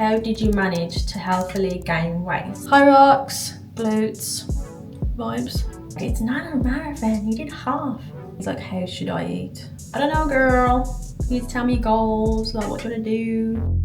How did you manage to healthily gain weight? High rocks, glutes, vibes. It's not a marathon, you did half. He's like, how should I eat? I don't know, girl. You need to tell me your goals, like what you want to do.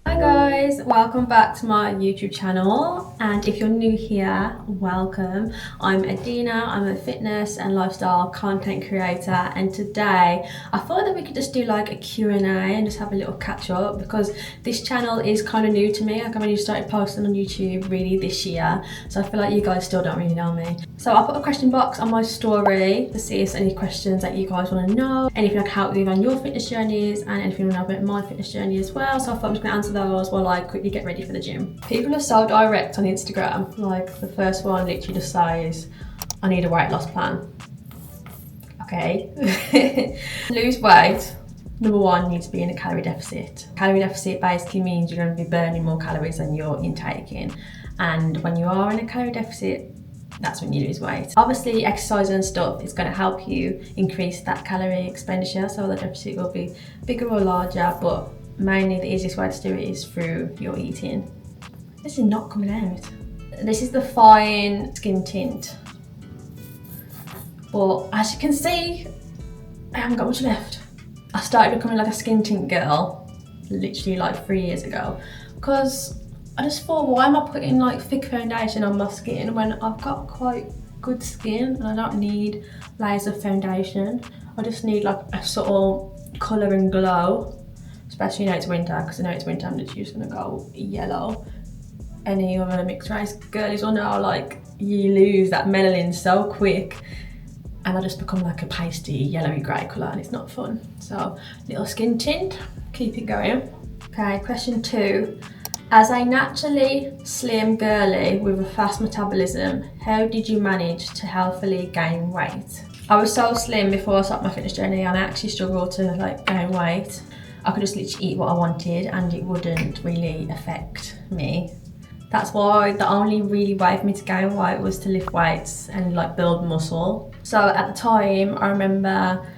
Hi guys, welcome back to my YouTube channel, and if you're new here, welcome. I'm Adina, I'm a fitness and lifestyle content creator, and today I thought that we could just do like a Q&A and just have a little catch up, because this channel is kind of new to me. Like I've only started posting on YouTube really this year, so I feel like you guys still don't really know me. So I put a question box on my story to see if there's any questions that you guys want to know, anything I can help you on your fitness journeys, and anything you want to know about my fitness journey as well. So I thought I'm just going to answer those while I quickly get ready for the gym. People are so direct on Instagram. Like the first one literally just says, I need a weight loss plan. Okay. Lose weight. Number one, needs to be in a calorie deficit. Calorie deficit basically means you're going to be burning more calories than you're intaking. And when you are in a calorie deficit, that's when you lose weight. Obviously, exercise and stuff is going to help you increase that calorie expenditure, so the deficit will be bigger or larger, but mainly the easiest way to do it is through your eating. This is not coming out. This is the fine skin tint, but as you can see, I haven't got much left. I started becoming like a skin tint girl literally like 3 years ago, because I just thought, why am I putting like thick foundation on my skin when I've got quite good skin and I don't need layers of foundation. I just need like a subtle colour and glow. Especially now it's winter, because I know it's winter, I'm literally just gonna go yellow. Any other mixed race girlies will know, like, you lose that melanin so quick, and I just become like a pasty yellowy grey colour, and it's not fun. So, little skin tint, keep it going. Okay, question 2. As a naturally slim girly with a fast metabolism, how did you manage to healthily gain weight? I was so slim before I started my fitness journey, and I actually struggled to like gain weight. I could just literally eat what I wanted and it wouldn't really affect me. That's why the only really way for me to gain weight was to lift weights and like build muscle. So at the time, I remember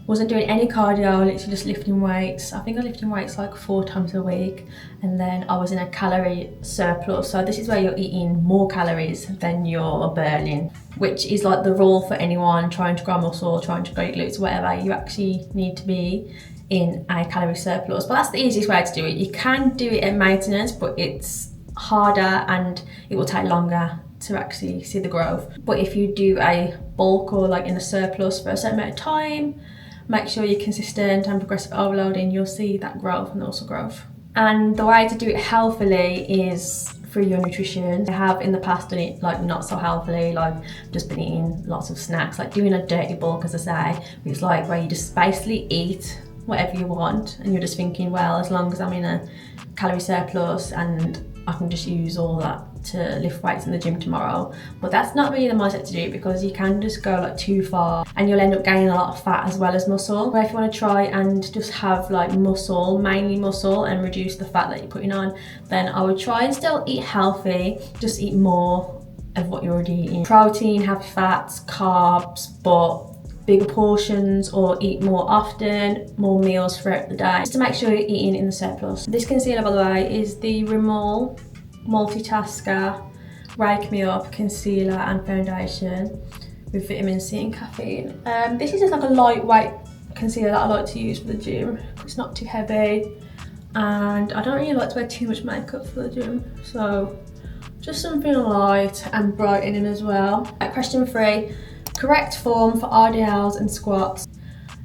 wasn't doing any cardio, literally just lifting weights. I think I was lifting weights like 4 times a week, and then I was in a calorie surplus. So this is where you're eating more calories than you're burning, which is like the rule for anyone trying to grow muscle, trying to grow your glutes, whatever. You actually need to be in a calorie surplus, but that's the easiest way to do it. You can do it at maintenance, but it's harder and it will take longer to actually see the growth. But if you do a bulk or like in a surplus for a certain amount of time, make sure you're consistent and progressive overloading, you'll see that growth and also growth. And the way to do it healthily is through your nutrition. I have in the past done it like not so healthily, like just been eating lots of snacks, like doing a dirty bulk, as I say. It's like where you just basically eat whatever you want, and you're just thinking, well, as long as I'm in a calorie surplus and I can just use all that to lift weights in the gym tomorrow. But that's not really the mindset to do, because you can just go like too far and you'll end up gaining a lot of fat as well as muscle. But if you want to try and just have like muscle, mainly muscle, and reduce the fat that you're putting on, then I would try and still eat healthy, just eat more of what you're already eating. Protein, happy fats, carbs, but bigger portions, or eat more often, more meals throughout the day, just to make sure you're eating in the surplus. This concealer, by the way, is the Rimmel Multitasker Wake Me Up Concealer and Foundation with vitamin C and caffeine. This is just like a lightweight concealer that I like to use for the gym. It's not too heavy, and I don't really like to wear too much makeup for the gym, so just something light and brightening as well. Question 3. Correct form for RDLs and squats.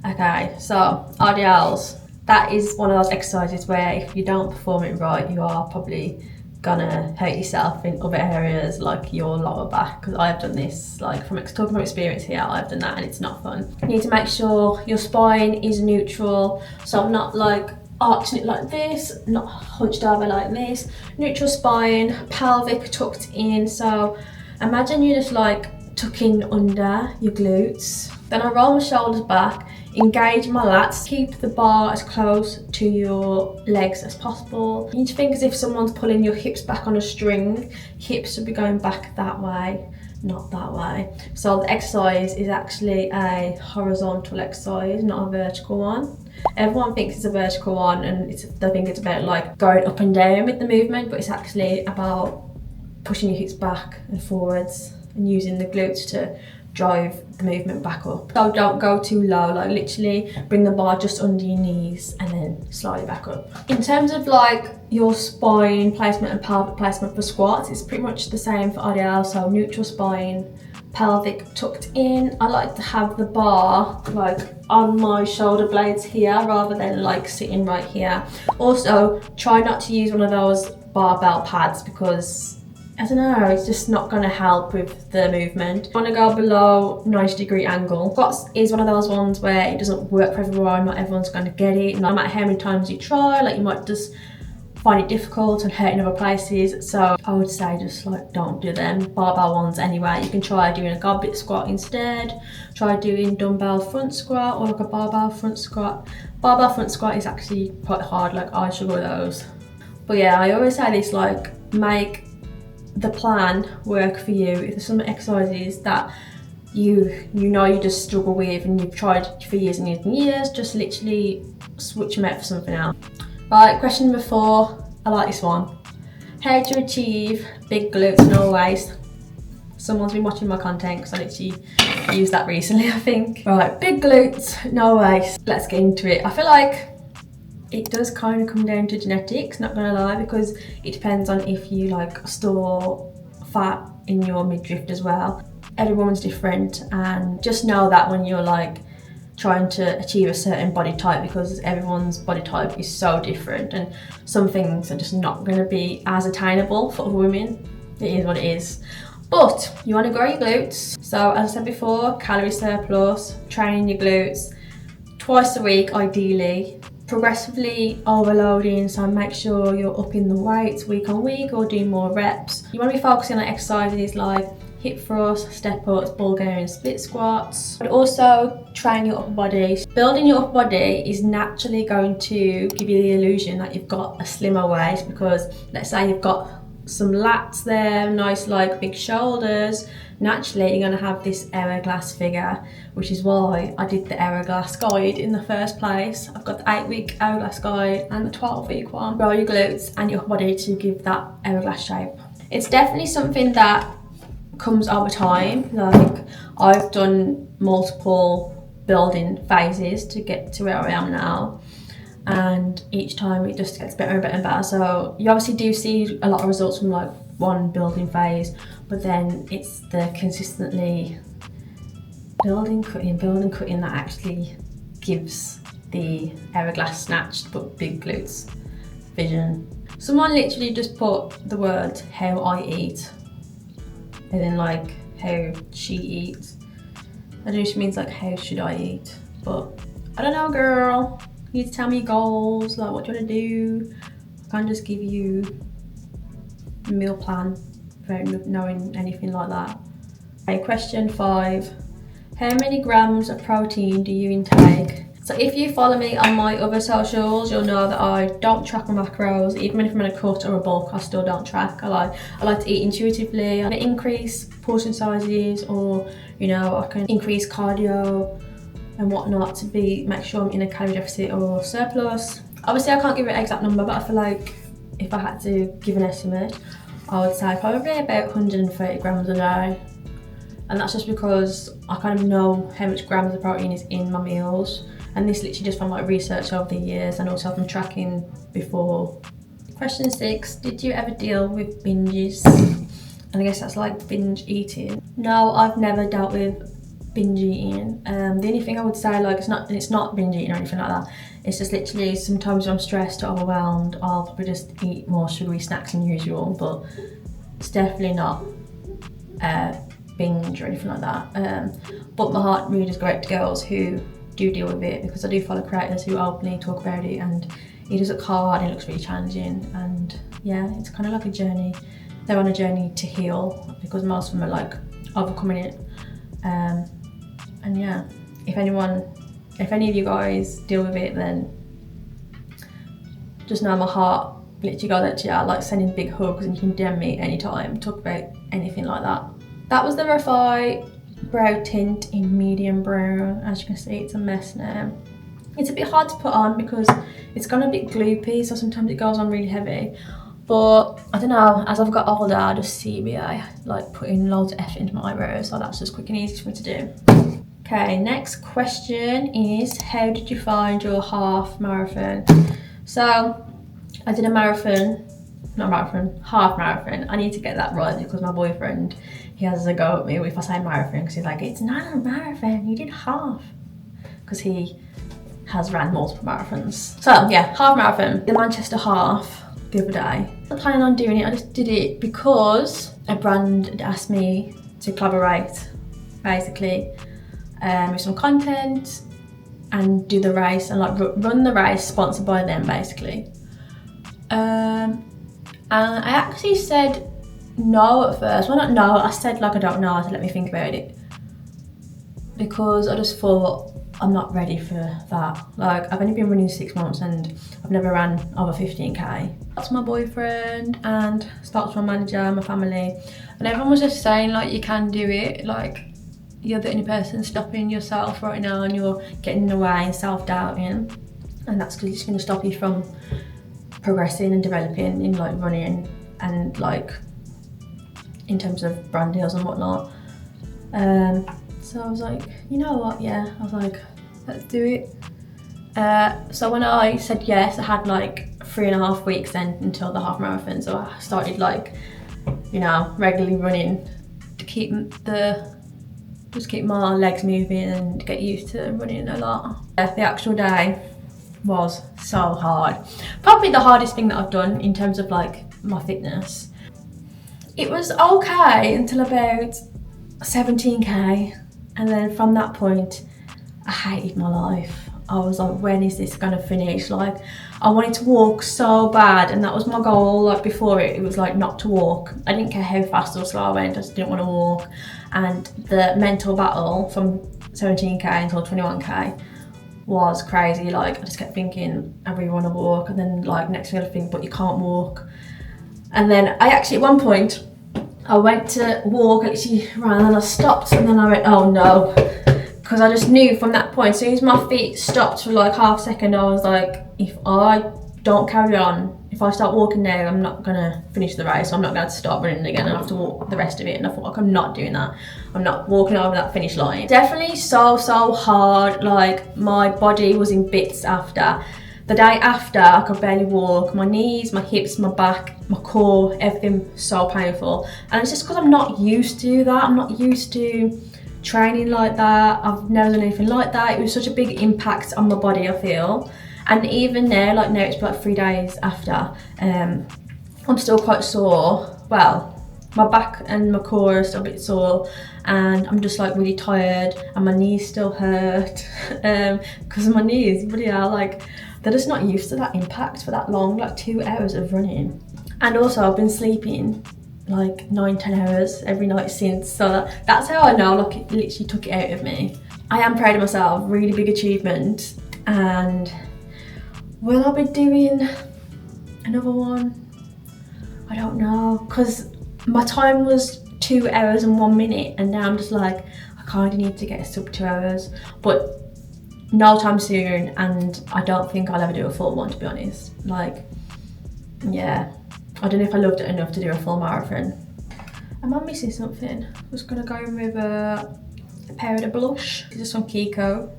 Okay, so RDLs, that is one of those exercises where if you don't perform it right, you are probably gonna hurt yourself in other areas like your lower back, because I've done this, like talking from experience here, I've done that and it's not fun. You need to make sure your spine is neutral, so I'm not like arching it like this, not hunched over like this. Neutral spine, pelvic tucked in, so imagine you just like tucking under your glutes. Then I roll my shoulders back, engage my lats, keep the bar as close to your legs as possible. You need to think as if someone's pulling your hips back on a string. Hips should be going back that way, not that way. So the exercise is actually a horizontal exercise, not a vertical one. Everyone thinks it's a vertical one and they think it's about like going up and down with the movement, but it's actually about pushing your hips back and forwards and using the glutes to drive the movement back up. So don't go too low, like literally bring the bar just under your knees and then slide it back up. In terms of like your spine placement and pelvic placement for squats, it's pretty much the same for IDL, so neutral spine, pelvic tucked in. I like to have the bar like on my shoulder blades here rather than like sitting right here. Also, try not to use one of those barbell pads because I don't know, it's just not going to help with the movement. You want to go below 90-degree angle. Squats is one of those ones where it doesn't work for everyone, not everyone's going to get it. No matter how many times you try, like you might just find it difficult and hurt in other places. So I would say just like don't do them barbell ones anyway. You can try doing a goblet squat instead. Try doing dumbbell front squat or like a barbell front squat. Barbell front squat is actually quite hard, like I struggle with those. But yeah, I always say this, like make the plan work for you. If there's some exercises that you know you just struggle with and you've tried for years and years and years, just literally switch them out for something else. Right, question number 4, I like this one. How to achieve big glutes, no waist. Someone's been watching my content because I literally used that recently, I think. Right, big glutes, no waist. Let's get into it. I feel like it does kind of come down to genetics, not gonna lie, because it depends on if you like store fat in your midriff as well. Every woman's different, and just know that when you're like trying to achieve a certain body type, because everyone's body type is so different and some things are just not going to be as attainable for other women. It is what it is. But you want to grow your glutes, so as I said before, calorie surplus, training your glutes twice a week ideally, progressively overloading, so make sure you're upping the weights week on week or doing more reps. You want to be focusing on exercises like hip thrusts, step ups, Bulgarian split squats, but also train your upper body. Building your upper body is naturally going to give you the illusion that you've got a slimmer waist, because let's say you've got some lats there, nice like big shoulders, naturally you're going to have this Hourglass figure, which is why I did the Hourglass guide in the first place. I've got the 8-week Hourglass guide and the 12-week one. Grow your glutes and your upper body to give that Hourglass shape. It's definitely something that comes over time. Like I've done multiple building phases to get to where I am now, and each time it just gets better and better and better. So you obviously do see a lot of results from like one building phase, but then it's the consistently building, cutting that actually gives the Hourglass snatched but big glutes vision. Someone literally just put the word how I eat and then like how she eats. I don't know if she means like how should I eat, but I don't know, girl. You need to tell me your goals, like what do you want to do. I can't just give you a meal plan without knowing anything like that. Okay, question 5. How many grams of protein do you intake? So if you follow me on my other socials, you'll know that I don't track my macros. Even if I'm in a cut or a bulk, I still don't track. I like to eat intuitively. I can increase portion sizes, or you know, I can increase cardio and whatnot to make sure I'm in a calorie deficit or surplus. Obviously I can't give an exact number, but I feel like if I had to give an estimate, I would say probably about 130 grams a day. And that's just because I kind of know how much grams of protein is in my meals. And this literally just from like research over the years, and also from tracking before. Question 6, did you ever deal with binges? And I guess that's like binge eating. No, I've never dealt with binge eating. The only thing I would say, like it's not binge eating or anything like that. It's just literally sometimes when I'm stressed or overwhelmed, I'll probably just eat more sugary snacks than usual, but it's definitely not binge or anything like that. But my heart really does go out to girls who do deal with it, because I do follow creators who openly talk about it, and it does look hard and it looks really challenging, and yeah, it's kind of like a journey. They're on a journey to heal, because most of them are like overcoming it. And yeah, if any of you guys deal with it, then just know my heart literally goes out to you. I like sending big hugs, and you can DM me anytime, talk about anything like that. That was the Refi brow tint in medium brown. As you can see, it's a mess now. It's a bit hard to put on because it's gone a bit gloopy, so sometimes it goes on really heavy. But I don't know, as I've got older, I just see me like putting loads of effort into my eyebrows, so that's just quick and easy for me to do. Okay, next question is, how did you find your half marathon? So I did a marathon, not marathon, half marathon. I need to get that right because my boyfriend, he has a go at me if I say marathon, because he's like, it's not a marathon, you did half. Because he has ran multiple marathons. So yeah, half marathon, the Manchester half the other day. I'm not planning on doing it, I just did it because a brand had asked me to collaborate, basically, with some content and do the race and like run the race sponsored by them, basically. And I actually said no at first. Well, not no, I said like I don't know, I said let me think about it. Because I just thought I'm not ready for that. Like, I've only been running 6 months and I've never ran over 15k. That's my boyfriend and starts my manager, my family. And everyone was just saying like, you can do it. Like, you're the only person stopping yourself right now and you're getting in the way and self-doubting. And that's because it's going to stop you from progressing and developing in like running and like in terms of brand deals and whatnot. So I was like, you know what, yeah, I was like, let's do it. So when I said yes, I had like 3.5 weeks then until the half marathon. So I started like, you know, regularly running to keep my legs moving and get used to running a lot. The actual day was so hard. Probably the hardest thing that I've done in terms of like my fitness. It was okay until about 17k. And then from that point, I hated my life. I was like, when is this gonna finish? Like, I wanted to walk so bad, and that was my goal. Like before it was like not to walk. I didn't care how fast or slow I went, I just didn't want to walk. And the mental battle from 17k until 21k was crazy. Like, I just kept thinking, I really want to walk, and then like next thing I think, but you can't walk. And then I actually at one point, I went to walk, actually ran, and I stopped, and then I went, oh no, because I just knew from that point, as soon as my feet stopped for like half a second, I was like, if I don't carry on, if I start walking now, I'm not gonna finish the race, so I'm not gonna start running again and have to walk the rest of it. And I thought, like, I'm not doing that. I'm not walking over that finish line. Definitely so hard, like my body was in bits after. The day after, I could barely walk. My knees, my hips, my back, my core, everything so painful. And it's just because I'm not used to that. I'm not used to training like that. I've never done anything like that. It was such a big impact on my body, I feel. And even now, like now it's like 3 days after, I'm still quite sore. Well, my back and my core are still a bit sore, and I'm just like really tired, and my knees still hurt because my knees, bloody hell, like they're just not used to that impact for that long, like 2 hours of running. And also I've been sleeping like 9-10 hours every night since, so that's how I know, like, it literally took it out of me. I am proud of myself, really big achievement. And will I be doing another one? I don't know, because my time was 2 hours and 1 minute, and now I'm just like, I kind of need to get a sub 2 hours, but no time soon, and I don't think I'll ever do a full one, to be honest. Like, yeah, I don't know if I loved it enough to do a full marathon. Am I missing something? I'm just gonna go in with a pair of the blush. This is from Kiko.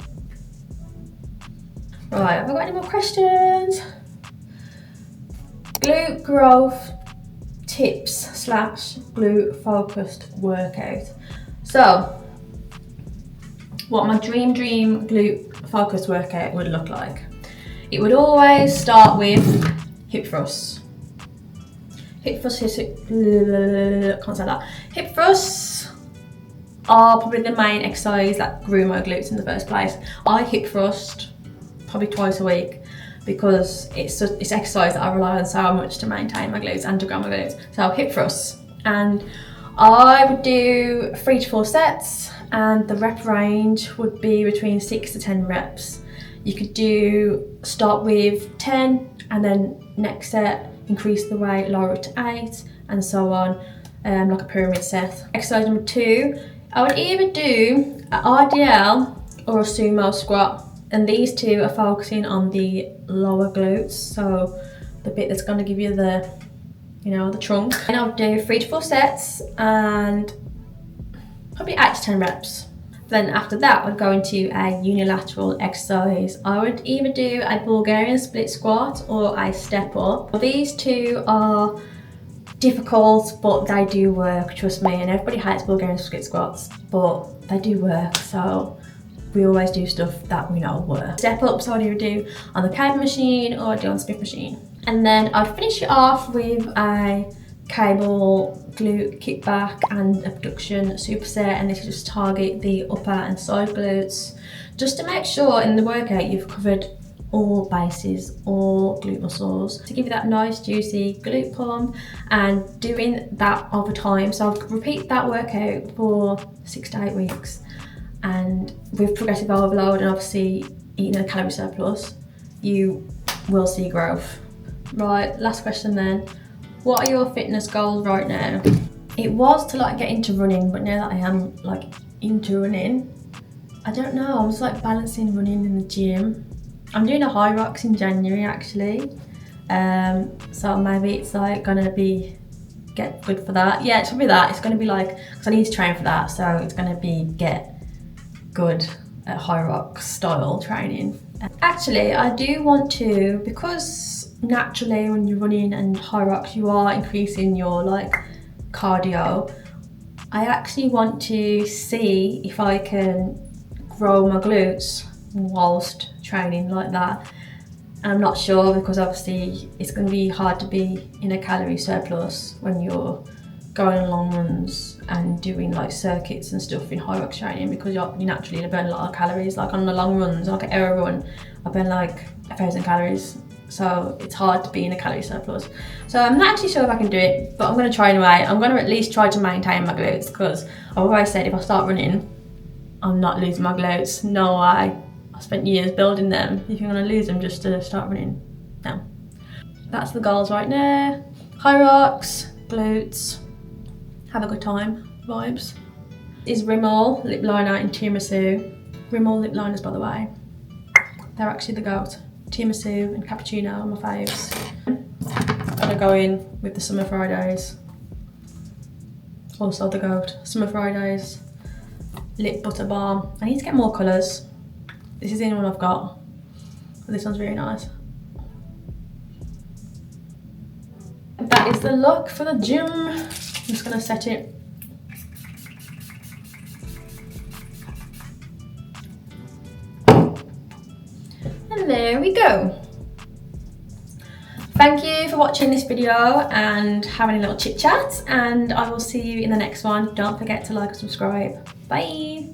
Right, have I got any more questions? Glute growth tips / glute focused workout. So, what my dream glute focused workout would look like. It would always start with hip thrusts. Hip thrusts are probably the main exercise that grew my glutes in the first place. I hip thrust probably twice a week because it's exercise that I rely on so much to maintain my glutes and to grow my glutes. So hip thrusts, and I would do 3 to 4 sets, and the rep range would be between 6 to 10 reps. You could start with 10, and then next set increase the weight, lower it to 8, and so on, like a pyramid set. Exercise number 2, I would either do an RDL or a sumo squat. And these two are focusing on the lower glutes, so the bit that's going to give you the, you know, the trunk. And I'll do 3 to 4 sets and probably 8 to 10 reps. Then after that, I'd go into a unilateral exercise. I would either do a Bulgarian split squat or a step up. These two are difficult, but they do work, trust me. And everybody hates Bulgarian split squats, but they do work. So we always do stuff that we know work. Step ups I would do on the cable machine or I'd do on the Smith machine. And then I'd finish it off with a cable glute kickback and abduction superset, and this will just target the upper and side glutes, just to make sure in the workout you've covered all bases, all glute muscles, to give you that nice juicy glute pump, and doing that over time. So I'll repeat that workout for 6 to 8 weeks, and with progressive overload and obviously eating a calorie surplus, you will see growth. Right, last question then. What are your fitness goals right now? It was to like get into running, but now that I am like into running, I don't know, I'm just like balancing running in the gym. I'm doing a high rocks in January actually. So maybe it's like gonna be get good for that. Yeah, it's probably that. It's gonna be like, because I need to train for that, so it's gonna be get good at high rocks style training. Actually, I do want to, because naturally when you're running and high rocks you are increasing your like cardio. I actually want to see if I can grow my glutes whilst training like that. And I'm not sure, because obviously it's going to be hard to be in a calorie surplus when you're going on long runs and doing like circuits and stuff in high rocks training, because you naturally burn a lot of calories. Like on the long runs, like an hour run, I burn like 1,000 calories. So it's hard to be in a calorie surplus. So I'm not actually sure if I can do it, but I'm going to try anyway. I'm going to at least try to maintain my glutes, because I've always said if I start running, I'm not losing my glutes. No way. I spent years building them. If you're going to lose them just to start running, no. That's the goals right now. High rocks, glutes, have a good time, vibes. Is Rimmel lip liner in tiramisu. Rimmel lip liners, by the way, they're actually the goat. Tiramisu and cappuccino are my faves. Gotta go in with the Summer Fridays. Also the goat. Summer Fridays, lip butter balm. I need to get more colours. This is the only one I've got. This one's really nice. That is the look for the gym. I'm just gonna set it. And there we go. Thank you for watching this video and having a little chit chat, and I will see you in the next one. Don't forget to like and subscribe. Bye.